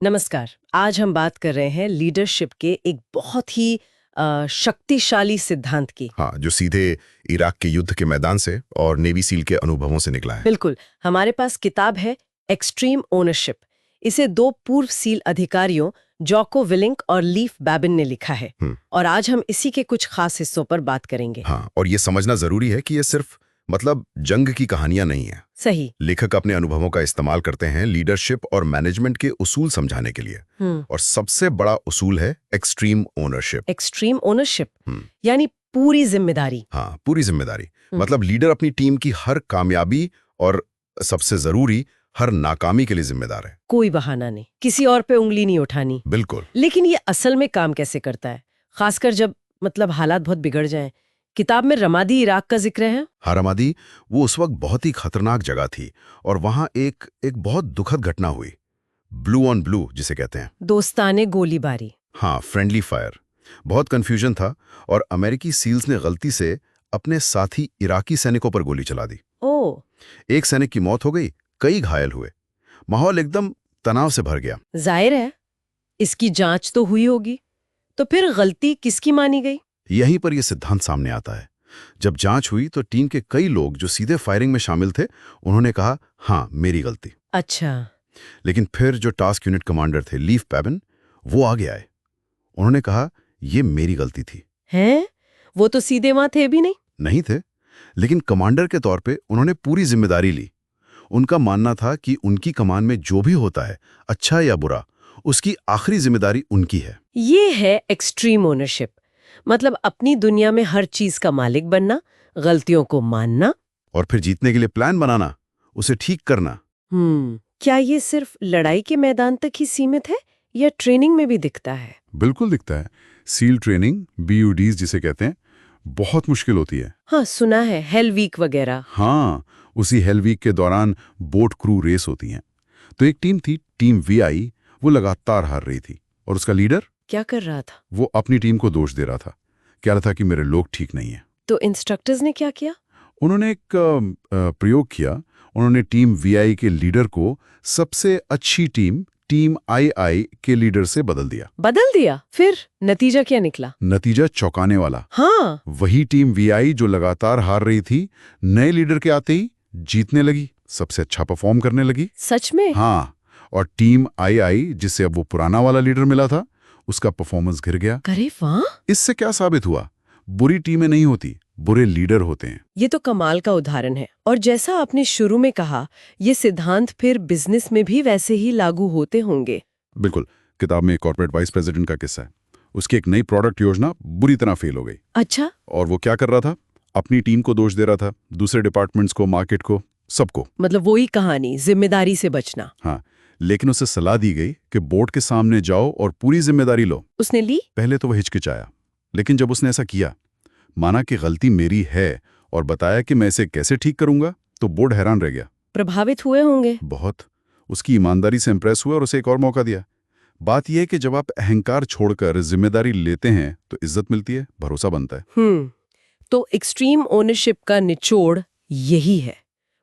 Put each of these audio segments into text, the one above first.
नमस्कार। आज हम बात कर रहे हैं लीडरशिप के एक बहुत ही शक्तिशाली सिद्धांत की। हाँ, जो सीधे इराक के युद्ध के मैदान से और नेवी सील के अनुभवों से निकला है। बिल्कुल। हमारे पास किताब है एक्सट्रीम ओनरशिप। इसे दो पूर्व सील अधिकारियों जॉको विलिंक और लीफ बैबिन ने लिखा है और आज हम इसी के कुछ खास हिस्सों पर बात करेंगे। हाँ, और ये समझना जरूरी है कि ये सिर्फ जंग की कहानियां नहीं है। सही। लेखक अपने अनुभवों का इस्तेमाल करते हैं लीडरशिप और मैनेजमेंट के उसूल समझाने के लिए। और सबसे बड़ा उसूल है एक्सट्रीम ओनरशिप। एक्सट्रीम ओनरशिप यानी पूरी जिम्मेदारी। हाँ, पूरी जिम्मेदारी। लीडर अपनी टीम की हर कामयाबी और सबसे जरूरी हर नाकामी के लिए जिम्मेदार है। कोई बहाना नहीं, किसी और पे उंगली नहीं उठानी। बिल्कुल। लेकिन ये असल में काम कैसे करता है, खासकर जब हालात बहुत बिगड़ जाएं। किताब में रमादी इराक का जिक्र है। हाँ, रमादी वो उस वक्त बहुत ही खतरनाक जगह थी और वहां एक बहुत दुखद घटना हुई। ब्लू ऑन ब्लू जिसे कहते हैं, दोस्ताने गोलीबारी। हाँ, फ्रेंडली फायर। बहुत कंफ्यूजन था और अमेरिकी सील्स ने गलती से अपने साथी इराकी सैनिकों पर गोली चला दी। ओह। एक सैनिक की मौत हो गई, कई घायल हुए। माहौल एकदम तनाव से भर गया। जाहिर है इसकी जांच तो हुई होगी, तो फिर गलती किसकी मानी गई? यहीं पर यह सिद्धांत सामने आता है। जब जांच हुई तो टीम के कई लोग जो सीधे फायरिंग में शामिल थे, उन्होंने कहा, हाँ, मेरी गलती। अच्छा। लेकिन फिर जो टास्क यूनिट कमांडर थे लीफ बैबिन, वो आगे आए। उन्होंने कहा, ये मेरी गलती थी। हैं? वो तो सीधे वहां थे भी नहीं थे, लेकिन कमांडर के तौर पे उन्होंने पूरी जिम्मेदारी ली। उनका मानना था कि उनकी कमान में जो भी होता है, अच्छा या बुरा, उसकी आखिरी जिम्मेदारी उनकी है। ये है एक्सट्रीम ओनरशिप। अपनी दुनिया में हर चीज का मालिक बनना, गलतियों को मानना और फिर जीतने के लिए प्लान बनाना, उसे ठीक करना। क्या ये सिर्फ लड़ाई के मैदान तक ही सीमित है या ट्रेनिंग में भी दिखता है? बिल्कुल दिखता है। सील ट्रेनिंग, BUDs जिसे कहते हैं, बहुत मुश्किल होती है। हाँ, सुना है, हेल वीक वगैरह। हाँ, उसी हेल वीक के दौरान बोट क्रू रेस होती हैं। तो एक टीम थी, टीम VI, वो लगातार हार रही थी और उसका लीडर क्या कर रहा था? वो अपनी टीम को दोष दे रहा था, कह रहा था कि मेरे लोग ठीक नहीं है। तो इंस्ट्रक्टर्स ने क्या किया? उन्होंने एक प्रयोग किया। उन्होंने टीम VI के लीडर को सबसे अच्छी टीम II के लीडर से बदल दिया। फिर नतीजा क्या निकला? नतीजा चौंकाने वाला। हाँ। वही टीम VI जो लगातार हार रही थी, नए लीडर के आते ही जीतने लगी, सबसे अच्छा परफॉर्म करने लगी। सच में? हाँ, और टीम II जिसे अब वो पुराना वाला लीडर मिला था, उसका परफॉर्मेंस गिर गया। अरे वाह! इससे क्या साबित हुआ? बुरी टीमें नहीं होती, बुरे लीडर होते हैं। ये तो कमाल का उदाहरण है। और जैसा आपने शुरू में कहा, ये सिद्धांत फिर बिजनेस में भी वैसे ही लागू होते होंगे। बिल्कुल। किताब में एक कॉर्पोरेट वाइस प्रेसिडेंट का किस्सा है। उसकी एक नई प्रोडक्ट योजना बुरी तरह फेल हो गई। अच्छा। और वो क्या कर रहा था? अपनी टीम को दोष दे रहा था, दूसरे डिपार्टमेंट्स को, मार्केट को, सबको। वही कहानी, जिम्मेदारी से बचना। हाँ, लेकिन उसे सलाह दी गई कि बोर्ड के सामने जाओ और पूरी जिम्मेदारी लो। उसने ली? पहले तो वह हिचकिचाया, लेकिन जब उसने ऐसा किया, माना कि गलती मेरी है और बताया कि मैं इसे कैसे ठीक करूंगा, तो बोर्ड हैरान रह गया। प्रभावित हुए होंगे? बहुत। उसकी ईमानदारी से इंप्रेस हुआ और उसे एक और मौका दिया। बात यह है कि जब आप अहंकार छोड़कर जिम्मेदारी लेते हैं तो इज्जत मिलती है, भरोसा बनता है। तो एक्सट्रीम ओनरशिप का निचोड़ यही है,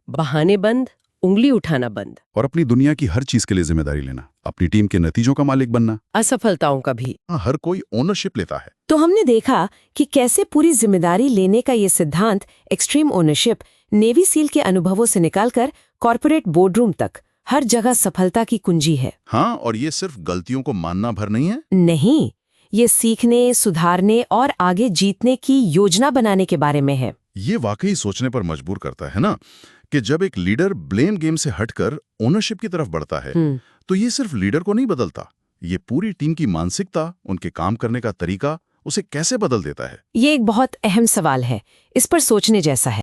बहाने बंद, उंगली उठाना बंद और अपनी दुनिया की हर चीज के लिए जिम्मेदारी लेना, अपनी टीम के नतीजों का मालिक बनना, असफलताओं का भी। हर कोई ओनरशिप लेता है। तो हमने देखा कि कैसे पूरी जिम्मेदारी लेने का ये सिद्धांत एक्सट्रीम ओनरशिप नेवी सील के अनुभवों से निकालकर कॉर्पोरेट बोर्डरूम तक हर जगह सफलता की कुंजी है। हाँ, और ये सिर्फ गलतियों को मानना भर नहीं है। नहीं, ये सीखने, सुधारने और आगे जीतने की योजना बनाने के बारे में है। ये वाकई सोचने पर मजबूर करता है ना, कि जब एक लीडर ब्लेम गेम से हटकर ओनरशिप की तरफ बढ़ता है, तो ये सिर्फ लीडर को नहीं बदलता, ये पूरी टीम की मानसिकता, उनके काम करने का तरीका उसे कैसे बदल देता है। ये एक बहुत अहम सवाल है, इस पर सोचने जैसा है।